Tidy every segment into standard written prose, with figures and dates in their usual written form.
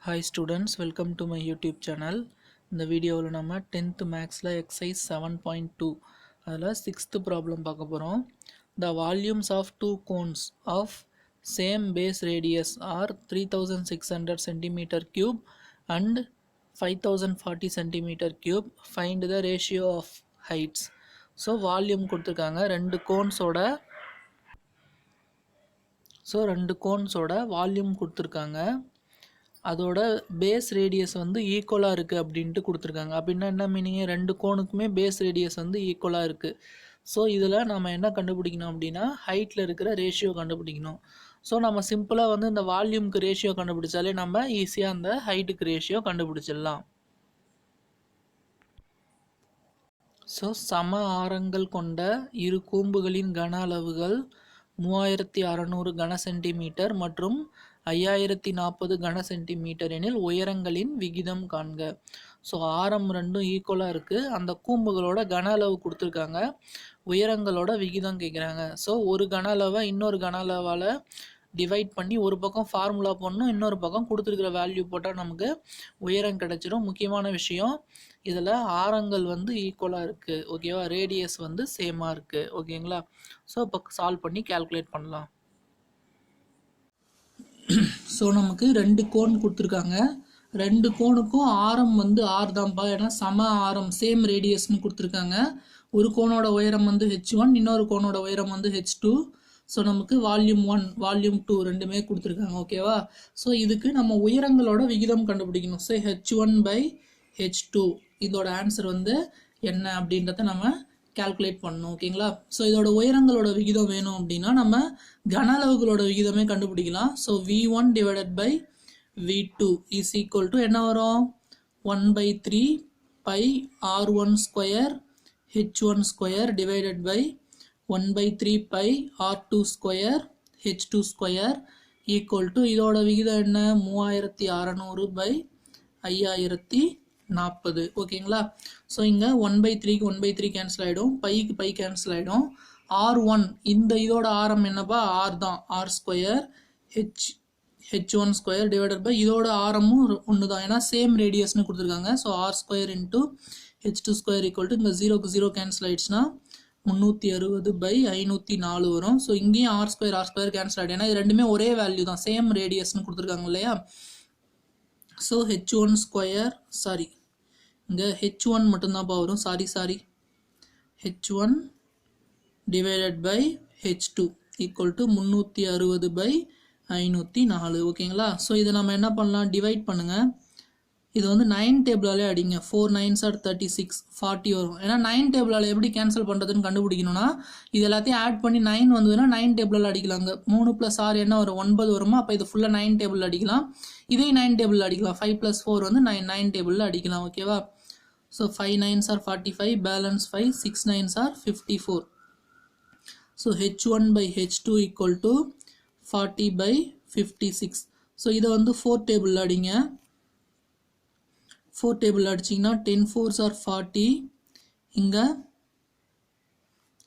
Hi students, welcome to my YouTube channel. இந்த வீடியோவில் நம்ம 10th மேக்ஸில் எக்ஸசைஸ் 7.2 அதில் 6th ப்ராப்ளம் பார்க்க போகிறோம். The volumes of two cones of same base radius are 3600 centimeter cube and 5040 centimeter cube. Find the ratio of heights. So volume கொடுத்துருக்காங்க ரெண்டு கோன்ஸோட volume கொடுத்துருக்காங்க. அதோட பேஸ் ரேடியஸ் வந்து ஈக்குவலாக இருக்குது அப்படின்ட்டு கொடுத்துருக்காங்க. அப்படின்னா என்ன மீனிங், ரெண்டு கோனுக்குமே பேஸ் ரேடியஸ் வந்து ஈக்குவலாக இருக்குது. ஸோ இதில் நம்ம என்ன கண்டுபிடிக்கணும் அப்படின்னா ஹைட்டில் இருக்கிற ரேஷியோ கண்டுபிடிக்கணும். ஸோ நம்ம சிம்பிளாக வந்து இந்த வால்யூம்க்கு ரேஷியோ கண்டுபிடிச்சாலே நம்ம ஈஸியாக அந்த ஹைட்டுக்கு ரேஷியோ கண்டுபிடிச்சிடலாம். ஸோ சம ஆரங்கள் கொண்ட இரு கூம்புகளின் கன அளவுகள் 3600 கன சென்டிமீட்டர் மற்றும் 5040 கன சென்டிமீட்டர் எனில் உயரங்களின் விகிதம் காண்க. ஸோ ஆரம் ரெண்டும் ஈக்குவலாக இருக்குது. அந்த கூம்புகளோட கன அளவு கொடுத்துருக்காங்க, உயரங்களோட விகிதம் கேட்குறாங்க. ஸோ ஒரு கன அளவை இன்னொரு கன அளவால் டிவைட் பண்ணி ஒரு பக்கம் ஃபார்முலா போடணும், இன்னொரு பக்கம் கொடுத்துருக்கிற வேல்யூ போட்டால் நமக்கு உயரம் கிடச்சிடும். முக்கியமான விஷயம் இதில் ஆரங்கள் வந்து ஈக்குவலாக இருக்குது, ஓகேவா, ரேடியஸ் வந்து சேமாக இருக்குது, ஓகேங்களா. ஸோ இப்போ சால்வ் பண்ணி கேல்குலேட் பண்ணலாம். ஸோ நமக்கு ரெண்டு கோன் கொடுத்துருக்காங்க, ரெண்டு கோனுக்கும் ஆரம் வந்து ஆர் தான்ப்பா, ஏன்னா சம ஆரம் சேம் ரேடியஸ்னு கொடுத்துருக்காங்க. ஒரு கோனோட உயரம் வந்து H1, இன்னொரு கோனோட உயரம் வந்து H2. ஸோ நமக்கு வால்யூம் 1 வால்யூம் 2 ரெண்டுமே கொடுத்துருக்காங்க, ஓகேவா. ஸோ இதுக்கு நம்ம உயரங்களோட விகிதம் கண்டுபிடிக்கணும். ஸோ H1/H2 இதோட ஆன்சர் வந்து என்ன அப்படின்றத நம்ம கால்குலேட் பண்ணணும், ஓகேங்களா. ஸோ இதோட உயரங்களோட விகிதம் வேணும் அப்படின்னா நம்ம கன அளவுகளோட விகிதமே கண்டுபிடிக்கலாம். So V1 divided by V2 is equal to என்ன வரும், 1/3 pi R1 square H1 square divided by 1/3 pi R2 square H2 square equal to இதோட விகிதம் என்ன, 3600 பை 5040, ஓகேங்களா. ஸோ இங்கே 1/3க்கு 1/3 கேன்சல் ஆகிடும், பைக்கு பை கேன்சல் ஆகிடும். R1 இந்த இதோட ஆரம் என்னப்பா, ஆர் தான், r square H1 square divided by இதோட ஆரமும் ஒன்று தான், ஏன்னா சேம் ரேடியஸ்னு கொடுத்துருக்காங்க. So R square into H2 square equal to இந்த 0க்கு 0 கேன்சல் ஆகிடுச்சுன்னா 360 பை 504 வரும். ஸோ இங்கேயும் ஆர் ஸ்கொயர் கேன்சல் ஆகிடும், ஏன்னா இது ரெண்டுமே ஒரே வேல்யூ தான், சேம் ரேடியஸ்னு கொடுத்துருக்காங்க இல்லையா. ஸோ H1 ஸ்கொயர், சாரி இங்கே H1 மட்டும்தான்ப்பா வரும், sorry H1 divided by H2 equal to 360 by 504, ஓகேங்களா. ஸோ இதை நம்ம என்ன பண்ணலாம், டிவைட் பண்ணுங்கள். இது வந்து 9 டேபிளாலே அடிங்க, 4 9s are 36, 40 வரும். ஏன்னா 9 டேபிளால் எப்படி கேன்சல் பண்ணுறதுன்னு கண்டுபிடிக்கணும்னா இது எல்லாத்தையும் ஆட் பண்ணி 9 வந்ததுன்னா 9 டேபிளால் அடிக்கலாங்க. 3 + 6 என்ன வரும், 9 வருமா. அப்போ இது ஃபுல்லாக 9 டேபிள் அடிக்கலாம், இதே 9 டேபிள் அடிக்கலாம். 5 + 4 வந்து 9 டேபிளில் அடிக்கலாம், ஓகேவா. So 5 9s are 45, balance 5, 6 9s are 54. So H1/H2 equal to 40/56. So இதை வந்து 4 டேபிளில் அடிங்க. 4 டேபிள் அடிச்சிங்கன்னா 10 4s are 40. இங்கே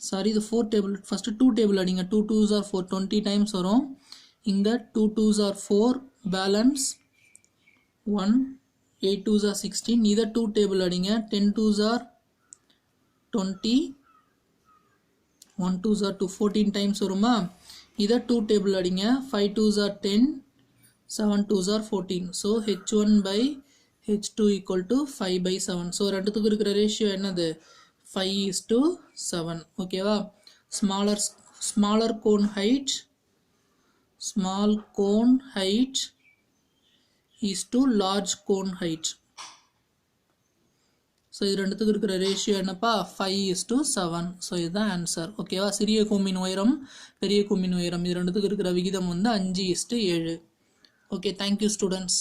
சாரி இது 4 டேபிள், ஃபஸ்ட்டு 2 டேபிள் அடிங்க. 2 2s are 4, 20 டைம்ஸ் வரும். இங்கே 2 2s are 4, balance 1, 8 2s are 16. இதை 2 டேபிள் அடிங்க. 10 2s are 20, 1 2s are 2, 14 times வருமா. இதை 2 டேபிள் அடிங்க. 5 2s are 10, 7 2s are 14. So H1/H2 equal to 5/7. So ரெண்டுத்துக்கு இருக்கிற ரேஷியோ என்னது, 5:7, ஓகேவா. Smaller cone height is to large cone height. So இது ரெண்டுத்துக்கு இருக்கிற ரேஷியோ என்னப்பா, 5:7. ஸோ இதுதான் ஆன்சர், ஓகேவா. சிறிய கூம்பின் உயரம் பெரிய கூம்பின் உயரம் இது ரெண்டுத்துக்கு இருக்கிற விகிதம் வந்து 5:7. Okay, thank you students.